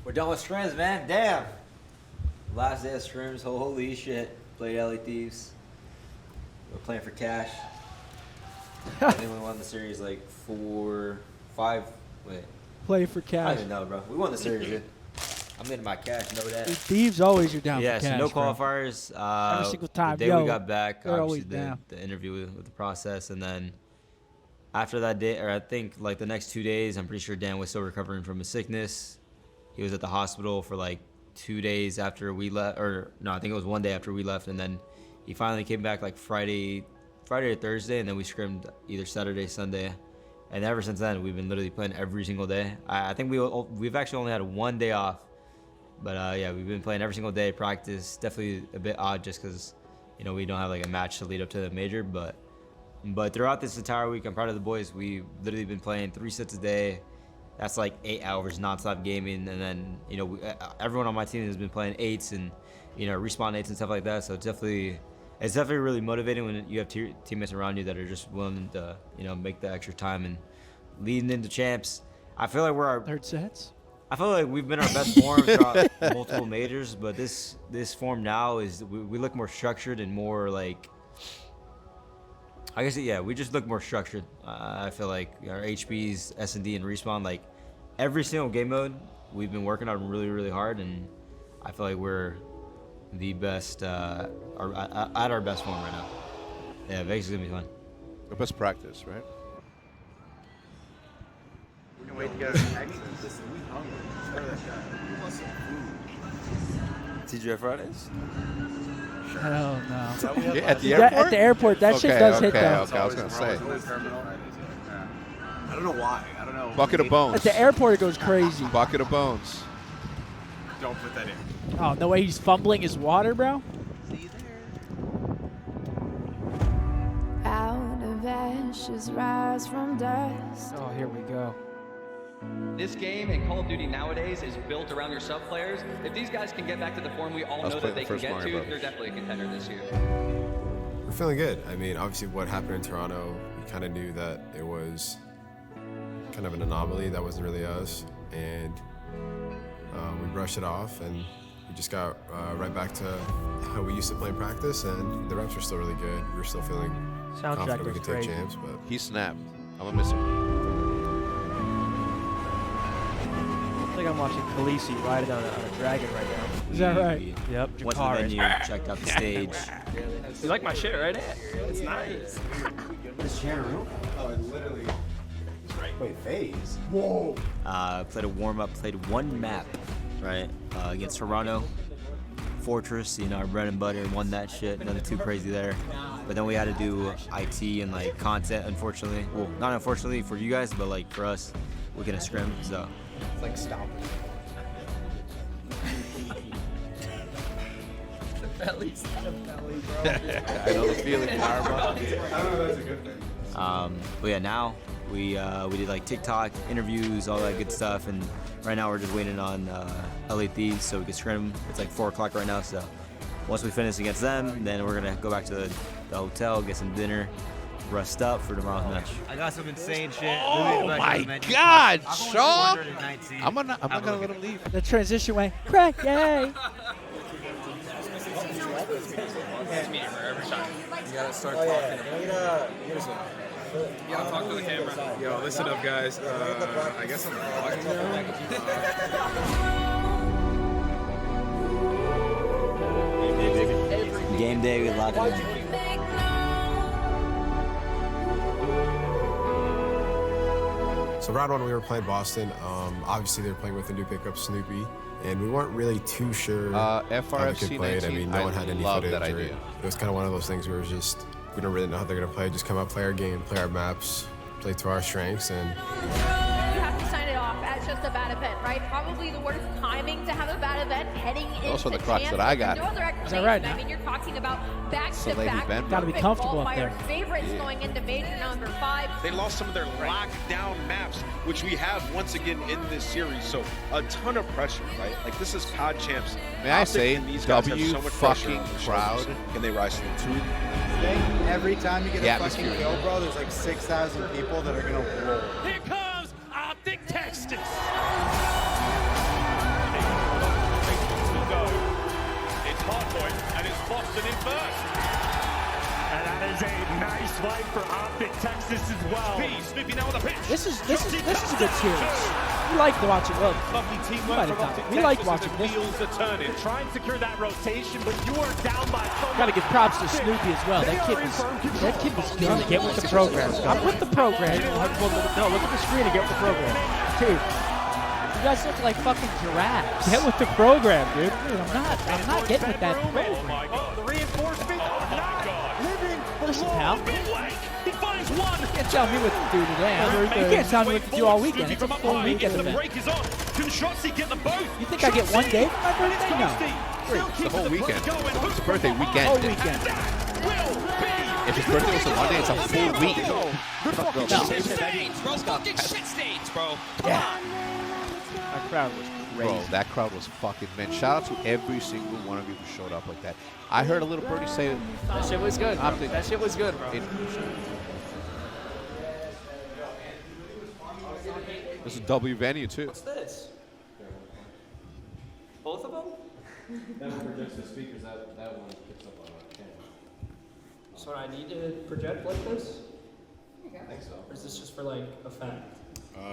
We're done with scrims, man. Damn. Last day of scrims. Holy shit. Played LA Thieves. We're playing for cash. I think we won the series like 4, 5. Wait. Play for I don't cash. even know, bro. We won the series, dude. I'm in my cash, know that. Thieves always are down Yeah, for cash. so no bro. qualifiers. Every single time. The day Yo, we got back, they're obviously always down. the interview with the process, and then after that day, or I think like the next 2 days, I'm pretty sure Dan was still recovering from his sickness. He was at the hospital for like 2 days after we left, or no, I think it was 1 day after we left, and then he finally came back like Friday or Thursday, and then we scrimmed either Saturday, Sunday, and ever since then we've been literally playing every single day. I think we've actually only had 1 day off, but yeah, we've been playing every single day. Practice definitely a bit odd just because we don't have like a match to lead up to the major, but throughout this entire week, I'm proud of the boys. We've literally been playing 3 sets a day. That's like 8 hours nonstop gaming, and then everyone on my team has been playing 8s and respawn 8s and stuff like that. So it's definitely really motivating when you have teammates around you that are just willing to make the extra time and leading into champs. I feel like we're our third sets. I feel like we've been our best form throughout multiple majors, but this form now is we look more structured and more like. I guess we just look more structured. I feel like our HPs, S&D, and respawn, like every single game mode, we've been working on really, really hard, and I feel like we're the best at our best form right now. Yeah, Vegas is gonna be fun. The best practice, right? We can wait to get our exits. We hungry. We want some food. TGI Fridays? Hell no. Yeah, at the airport? At the airport, that shit does hit though. Okay, I was gonna say. I don't know why. I don't know. Bucket of bones. At the airport, it goes crazy. Bucket of bones. Don't put that in. Oh, the way he's fumbling his water, bro. Out of ashes, rise from dust. Oh, here we go. This game and Call of Duty nowadays is built around your sub players. If these guys can get back to the form we all know that they can get to, they're definitely a contender this year. We're feeling good. I mean, obviously what happened in Toronto, we kind of knew that it was kind of an anomaly. That wasn't really us. And we brushed it off, and we just got right back to how we used to play in practice, and the reps were still really good. We were still feeling confident we could take champs, but he snapped. I'm gonna miss him. I think I'm watching Khaleesi ride on a dragon right now. Is that right? Yep. Went to the Jakar. venue, checked out the stage. You like my shit, right? It's nice. This chair room? Oh, it literally. Wait, phase? Whoa. Played a warm up, played one map, right? Against Toronto. Fortress, our bread and butter, won that shit. Nothing too crazy there. But then we had to do IT and like content, unfortunately. Well, not unfortunately for you guys, but like for us, we couldn't scrim, so. It's like stomping. The belly's not a belly, bro. I know the feeling, Karma. I don't know if that's a good thing. But yeah, now we did like TikTok interviews, all that good stuff, and right now we're just waiting on LA Thieves so we can scrim. It's like 4 o'clock right now, so once we finish against them, then we're gonna go back to the hotel, get some dinner, rest up for tomorrow's match. I got some insane shit. Oh my God, Sean! I'm not gonna let him leave. The transition way. Crack, yay! Every time. You gotta start talking. You gotta talk to the camera. Yo, listen up, guys. I guess I'm vlogging now. Game day, we lock it in. So round one, we were playing Boston. Obviously, they were playing with the new pickup, Snoopy, and we weren't really too sure how they could play it. I mean, no one had any footage. That idea. It was kind of one of those things where it was just, we don't really know how they're going to play. Just come out, play our game, play our maps, play to our strengths, and... You have to sign it off as just a bad event, right? right? Probably the worst timing to have a bad event heading into Those are the Crocs champs. that I got. No other Is that right? explanation. I mean, you're talking about back-to-back Bend. Gotta be perfect comfortable up qualifier there. favorites going into major number 5. They lost some of their lockdown maps, which we have once again in this series. So a ton of pressure, right? Like this is COD champs. May I say, these guys have W so much pressure fucking on their crowd. shoulders. Can they rise to the 2? Every time you get The a fucking atmosphere. kill, bro, there's like 6,000 people that are gonna roll. Here comes Optic Texas. It's Hardpoint, and it's Boston in first. And that is a nice fight for Optic Texas as well. Snoopy now on the pitch. This is a good series. We like watching. Well, Lovely you teamwork might from have Optic done. We like Texas watching as this. the wheels are turning. Try and secure that rotation, but you are down by so much. Gotta give props to Snoopy as well. That kid was good. Get with the program. I'm with the program. No, look at the screen and get with the program. Dude, you guys look like fucking giraffes. Get with the program, dude. Dude, I'm not getting with that program. Oh, the reinforcement not living Listen, pal. He finds one. You can't tell me what to do today. You can't tell me what to do all weekend. It's a full weekend The event. break is on. Can Shotzi get them both? You think I get one day for my birthday? No. It's the whole weekend. It's the birthday weekend. Whole weekend. If his birthday was a Monday, it's a full week. Shit stains, bro. Fucking shit stains, bro. Come on. That crowd was crazy. Bro, that crowd was fucking, man. Shout out to every single one of you who showed up like that. I heard a little birdie say That shit was good. Bro. That shit was good, bro. This is W venue too. What's this? Both of them? That projects the speakers. That one picks up on our camera. So I need to project like this? I think so. Or is this just for like effect?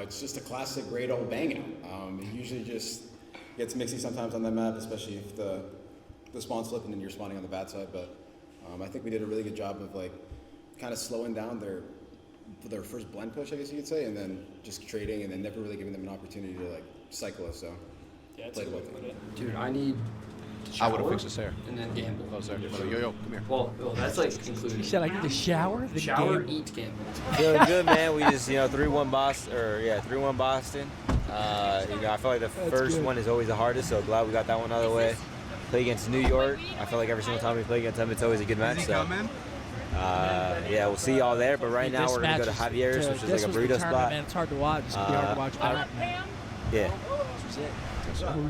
It's just a classic great old bang out. It usually just gets mixy sometimes on that map, especially if the spawn's flipping and you're spawning on the bad side. But I think we did a really good job of like kind of slowing down their first blend push, I guess you could say, and then just trading and then never really giving them an opportunity to like cycle us. So Yeah, played well with it. Dude, I need to I would have shower fixed his hair. and then gamble. Oh, sorry. Yo, come here. Well, that's like included. You said I need to shower? Then Shower, gamble. eat, gamble. Feeling good, man. We just, 3-1 Boston, 3-1 Boston. I feel like the first one is always the hardest, so glad we got that one out of the way. Play against New York. I feel like every single time we play against them, it's always a good match. So, we'll see y'all there. But right now, we're gonna go to Javier's, which is like a burrito spot. Man, it's hard to watch. It's gonna be hard to watch back. Yeah.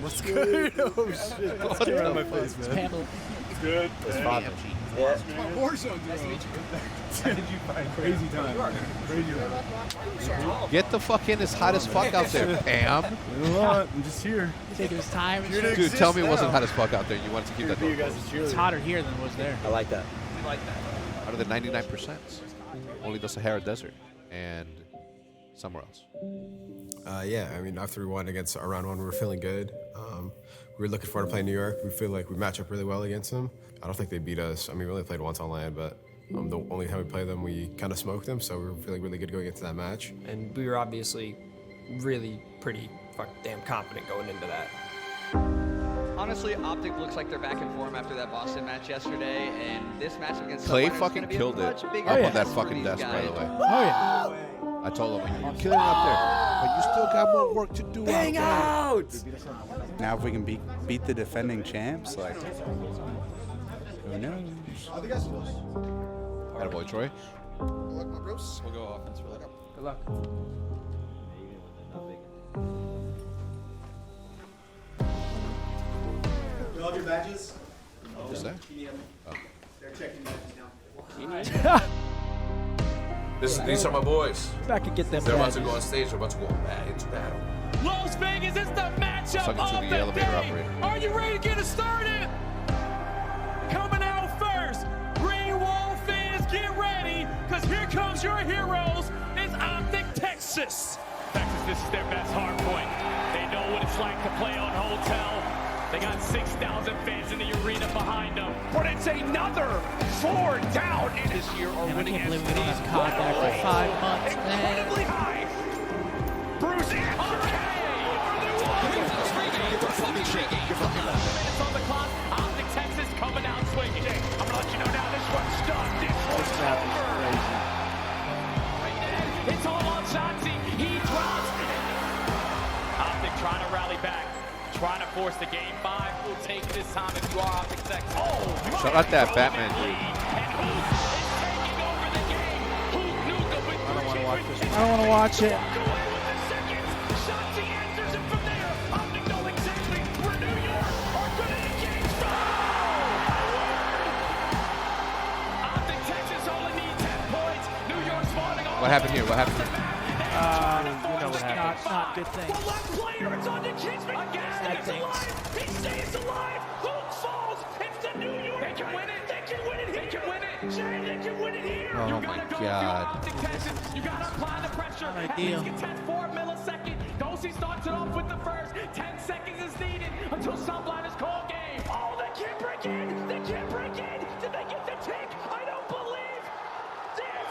What's good? Oh shit! What's going on my face, man? Pamela. It's good. It's fun. Yeah. Warzone, nice to meet you. Did you find crazy time? Crazy time. Get the fuck in. It's hot as fuck out there, Pam. I'm just here. Take his time. And Dude, Dude, tell me it wasn't hot as fuck out there. You wanted to keep that door closed. it's hotter here than it was there. I like that. Out of the 99%, only the Sahara Desert and somewhere else. After we won against our round one, we were feeling good. We were looking forward to playing New York. We feel like we match up really well against them. I don't think they beat us. We only played once on land, but the only time we played them, we kind of smoked them. So we were feeling really good going into that match. And we were obviously really pretty damn confident going into that. Honestly, Optic looks like they're back in form after that Boston match yesterday, and this match against Clay the Winners is fucking gonna be a killed it much up bigger on test that for fucking these desk, by the guys. way. Oh yeah. I told him, you're killing it up there, but you still got more work to do Bang out there. out! Now if we can beat the defending champs, like who knows? Attaboy, Troy. We'll go offense for that. Good luck. You all have your badges? What's that? They're checking badges now. These are my boys. Back and get them. They're about to badges. go on stage. They're about to go into battle. Las Vegas is the matchup Talking to of the the elevator day. operator. Are you ready to get it started? Coming out first, Green Wall fans, get ready, because here comes your heroes. It's Optic Texas. Texas, this is their best hard point. They know what it's like to play on Hotel. They got 6,000 fans in the arena behind them. But it's another 4 down in this year or Man, I winning can't believe we don't entities. have COD back for 5 months, man. Incredibly high. Bruce minutes on the clock. Optic Texas coming out swinging. I'm gonna let you know now this one's done. This one's over. It's all on Shotzi. He drops. Optic trying to rally trying to force the game. 5 will take this time if you are Optic Texas. Oh, Shout out that Batman dude. I don't want to watch this. I don't want to watch it. What happened here? What happened here? You know what happened. Not good things. Bad things. He stays alive. Hulk falls. It's the New York. They can win it. They can win it. They can win it. Jay, they can win it here. Oh my God. You gotta apply the pressure. At least contest 4 milliseconds. Dorsey starts it off with the first. 10 seconds is needed until Sunblind is called game. Oh, they can't break in. They can't break in. Did they get the tick? I don't believe this.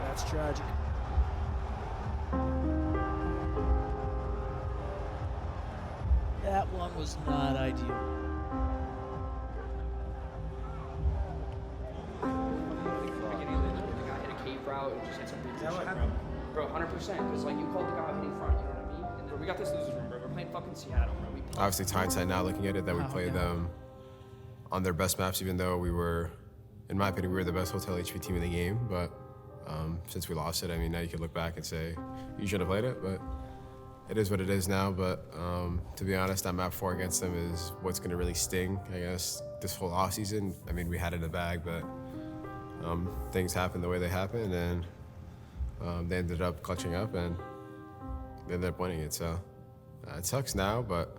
That's tragic. That one was not ideal. Route and just hit some breathing shit, bro. 100%. Because like you called the guy hitting front, you know what I mean? And bro, we got this losers room, bro. We're playing fucking Seattle, bro. Obviously, hindsight now looking at it, that we played them on their best maps, even though we were, in my opinion, we were the best Hotel HP team in the game. But since we lost it, I mean, now you could look back and say you should have played it, but it is what it is now. But to be honest, that map 4 against them is what's going to really sting, I guess, this whole offseason. I mean, we had it in the bag, but things happened the way they happened, and they ended up clutching up, and they ended up winning it. So it sucks now, but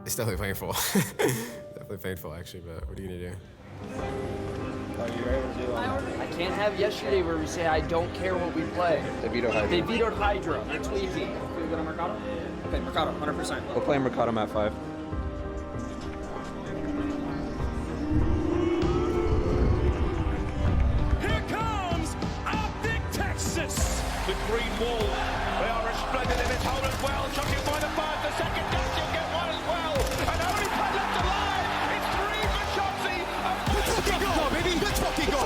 it's definitely painful. Definitely painful, actually, but what are you going to do? I can't have yesterday where we say I don't care what we play. They vetoed Hydra. They vetoed Hydra. They're tweaking. Can we go to Mercado? Okay, Mercado, 100%. We'll play Mercado map 5. Here comes Optic Texas. The green wall. They are resplendent in its hole as well. Chucking by the 5. The second dash, you'll get one as well. And only put left alive. It's 3 for Chauncey. Let's fucking go, baby. Let's fucking go.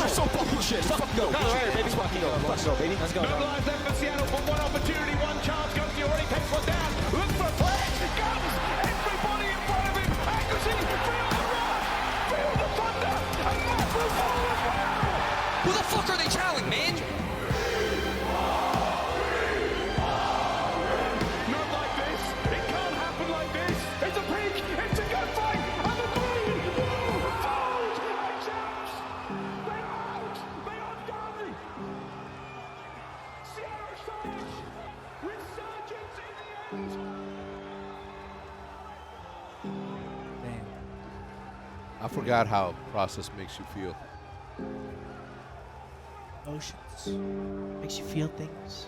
It's so fucking shit. Let's fucking go. Let's fucking go. Let's go, baby. Let's go. No lives left for Seattle for one opportunity, one chance. Ghosty already takes one down. Looks for a flash. Guns. Everybody in front of him. Accuracy. Feel the rush. Feel the thunder. And Matt will fall as well. Who the fuck are they challenging, man? Not like this. It can't happen like this. It's a peak. It's a gunfight. And the money. Falls. And jumps. They are out. They are done. Sierra Sarge. Resurgence in the end. I forgot how process makes you feel. Emotions. Makes you feel things.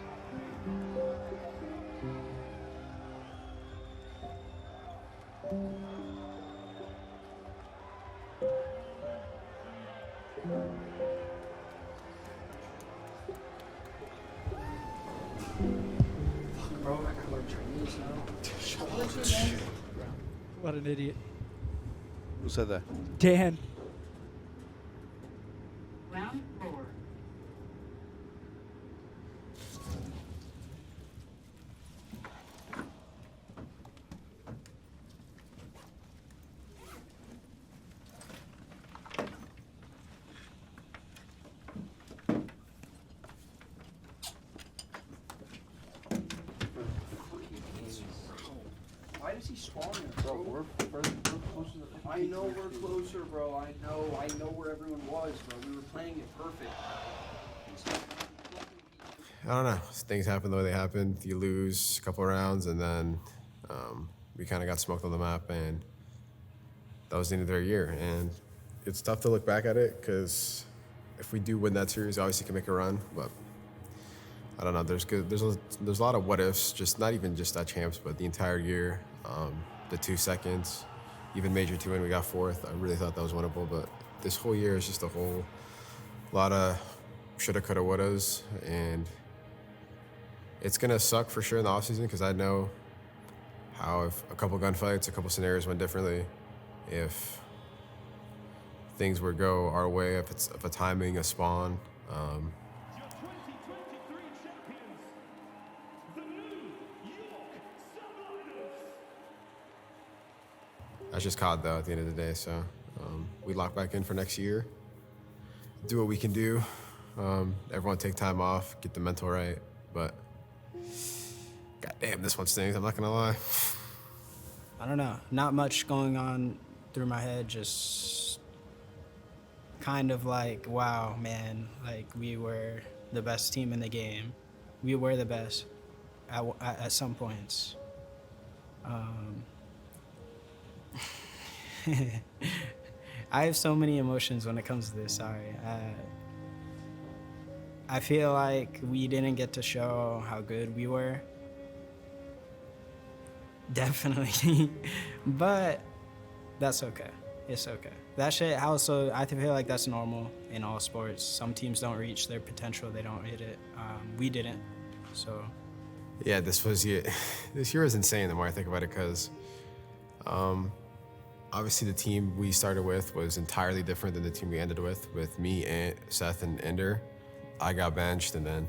Bro, I gotta learn Chinese now. What an idiot. Who said that? Dan. Round 4. Why does he spawn there, bro? We're closer to the I know we're closer, bro. I know where everyone was, bro. We were playing it perfect. I don't know. Things happen the way they happened. You lose a couple of rounds, and then we kind of got smoked on the map, and that was the end of their year. And it's tough to look back at it, because if we do win that series, obviously can make a run, but I don't know. There's a lot of what ifs, just not even just that champs, but the entire year. The 2 seconds, even Major 2 when we got 4th. I really thought that was winnable, but this whole year is just a whole lot of shoulda, coulda, wouldas, and it's gonna suck for sure in the offseason, because I know how if a couple gunfights, a couple scenarios went differently, if things would go our way, if a timing, a spawn. That's just COD though at the end of the day. So we lock back in for next year, do what we can do. Everyone take time off, get the mental right. But goddamn, this one stings. I'm not gonna lie. I don't know. Not much going on through my head. Just kind of like, wow, man. Like we were the best team in the game. We were the best at some points. I have so many emotions when it comes to this. Sorry. I feel like we didn't get to show how good we were. Definitely. But that's okay. It's okay. That shit also, I feel like that's normal in all sports. Some teams don't reach their potential. They don't hit it. We didn't. So. Yeah, this year is insane the more I think about it, because obviously the team we started with was entirely different than the team we ended with me, and Seth, and Ender. I got benched, and then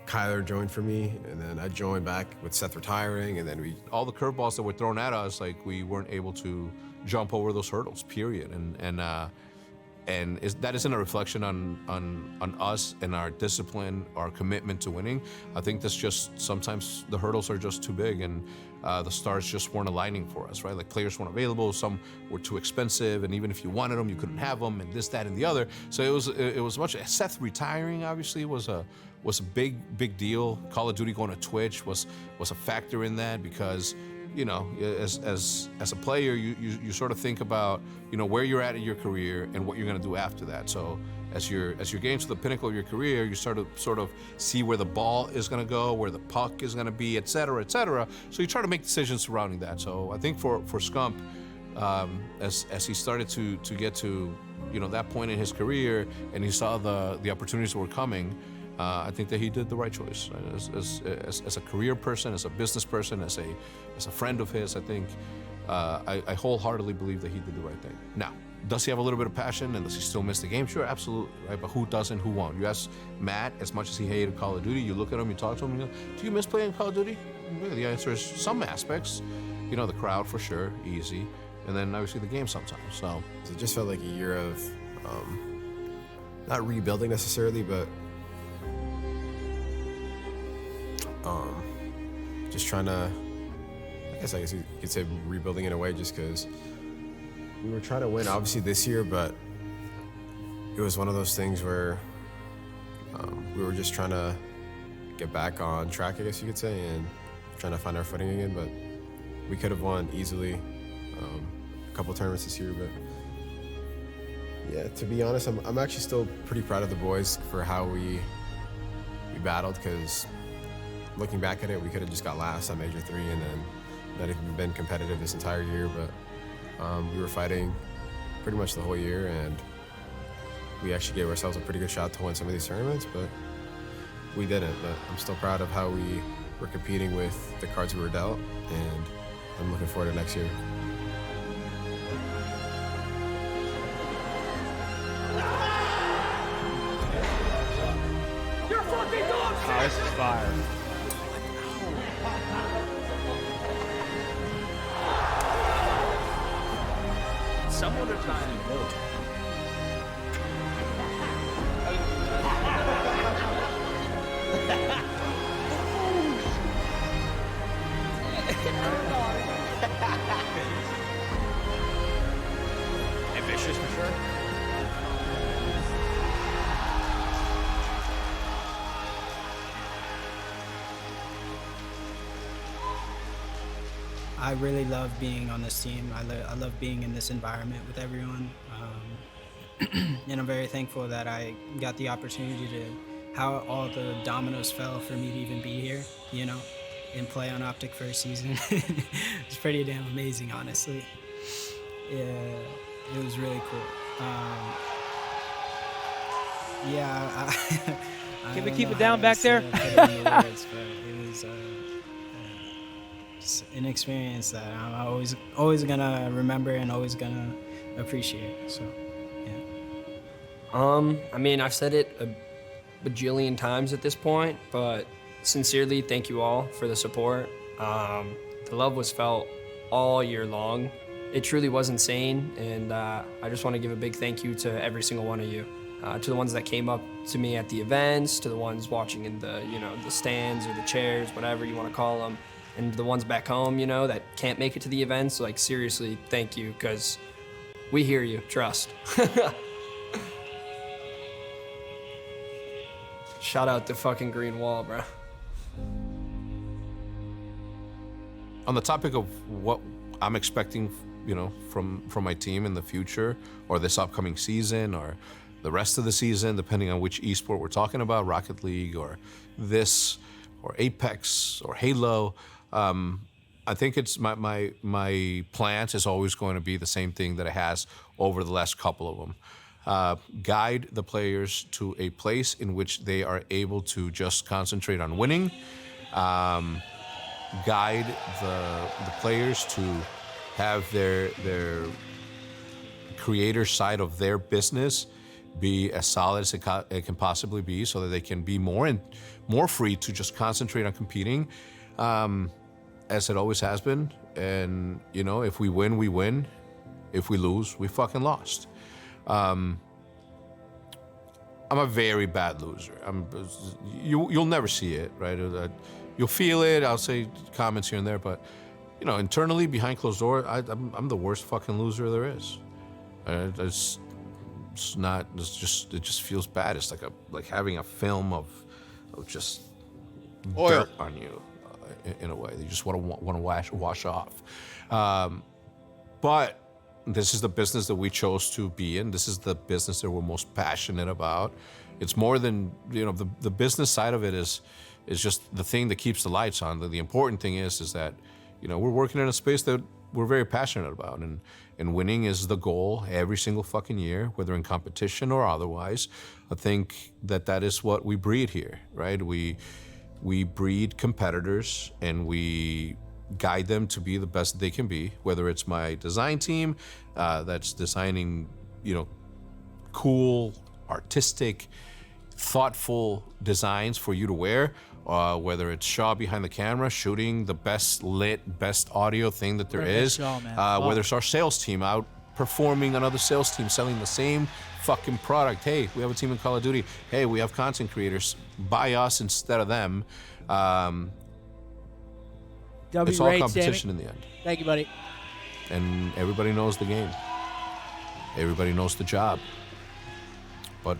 Kyler joined for me, and then I joined back with Seth retiring, and then all the curveballs that were thrown at us, like we weren't able to jump over those hurdles, period. That isn't a reflection on us and our discipline, our commitment to winning. I think that's just sometimes the hurdles are just too big, and the stars just weren't aligning for us, right? Like players weren't available, some were too expensive, and even if you wanted them, you couldn't have them, and this, that, and the other. So it was much. Seth retiring obviously was a big deal. Call of Duty going to Twitch was a factor in that, because you know, as a player, you sort of think about, you know, where you're at in your career and what you're going to do after that. So as you're getting to the pinnacle of your career, you sort of see where the ball is going to go, where the puck is going to be, et cetera, et cetera. So you try to make decisions surrounding that. So I think for Scump, as he started to get to, you know, that point in his career, and he saw the opportunities that were coming, I think that he did the right choice. As a career person, as a business person, as a friend of his, I think I wholeheartedly believe that he did the right thing. Now, does he have a little bit of passion, and does he still miss the game? Sure, absolutely, right? But who doesn't? Who won't? You ask Matt, as much as he hated Call of Duty, you look at him, you talk to him, you go, do you miss playing Call of Duty? The answer is some aspects. You know, the crowd for sure, easy, and then obviously the game sometimes. So it just felt like a year of not rebuilding necessarily, but just trying to, I guess you could say rebuilding in a way, just because we were trying to win obviously this year, but it was one of those things where we were just trying to get back on track, I guess you could say, and trying to find our footing again. But we could have won easily a couple tournaments this year. But yeah, to be honest, I'm actually still pretty proud of the boys for how we battled, because looking back at it, we could have just got last on Major 3 and then not even been competitive this entire year. But we were fighting pretty much the whole year, and we actually gave ourselves a pretty good shot to win some of these tournaments, but we didn't. But I'm still proud of how we were competing with the cards we were dealt, and I'm looking forward to next year. You're fucking dog shit! Oh, this is fire. Someone are trying to build. Ambitious for sure. I really love being on this team. I love being in this environment with everyone. And I'm very thankful that I got the opportunity to, how all the dominoes fell for me to even be here, you know, and play on Optic for a season. It's pretty damn amazing, honestly. Yeah, it was really cool. Yeah, Can we keep it down back there? Words, but it was an experience that I'm always gonna remember and always gonna appreciate. So, yeah. I mean, I've said it a bajillion times at this point, but sincerely, thank you all for the support. The love was felt all year long. It truly was insane, and I just want to give a big thank you to every single one of you. To the ones that came up to me at the events, to the ones watching in the, the stands or the chairs, whatever you want to call them, and the ones back home, that can't make it to the events. Like, seriously, thank you, because we hear you, trust. Shout out the fucking green wall, bro. On the topic of what I'm expecting, from my team in the future, or this upcoming season, or the rest of the season, depending on which esport we're talking about, Rocket League, or this, or Apex, or Halo, I think it's my plant is always going to be the same thing that it has over the last couple of them. Guide the players to a place in which they are able to just concentrate on winning. Guide the players to have their creator side of their business be as solid as it can possibly be, so that they can be more free to just concentrate on competing, as it always has been. And if we win, we win. If we lose, we fucking lost. I'm a very bad loser. You'll never see it, right? You'll feel it. I'll say comments here and there, but internally, behind closed door, I'm the worst fucking loser there is. It just feels bad. It's like having a film of just dirt on you, in a way. You just want to wash off. But this is the business that we chose to be in. This is the business that we're most passionate about. It's more than the business side of it is just the thing that keeps the lights on. The important thing is that we're working in a space that we're very passionate about, and winning is the goal every single fucking year, whether in competition or otherwise. I think that is what we breed here, right? We breed competitors, and we guide them to be the best that they can be, whether it's my design team that's designing, cool, artistic, thoughtful designs for you to wear, whether it's Shaw behind the camera shooting the best lit, best audio thing that there is, whether it's our sales team out performing another sales team selling the same fucking product. Hey, we have a team in Call of Duty. Hey, we have content creators. Buy us instead of them. It's all competition in the end. Thank you, buddy. And everybody knows the game. Everybody knows the job. But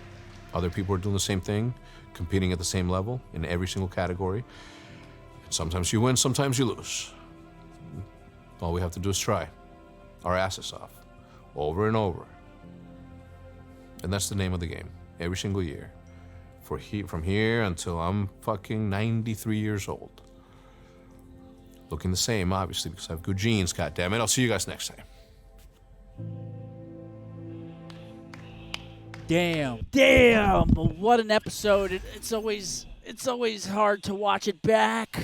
other people are doing the same thing, competing at the same level in every single category. Sometimes you win, sometimes you lose. All we have to do is try our asses off, over and over. And that's the name of the game, every single year. From here until I'm fucking 93 years old. Looking the same, obviously, because I have good genes, goddammit. I'll see you guys next time. Damn! What an episode! It's always hard to watch it back.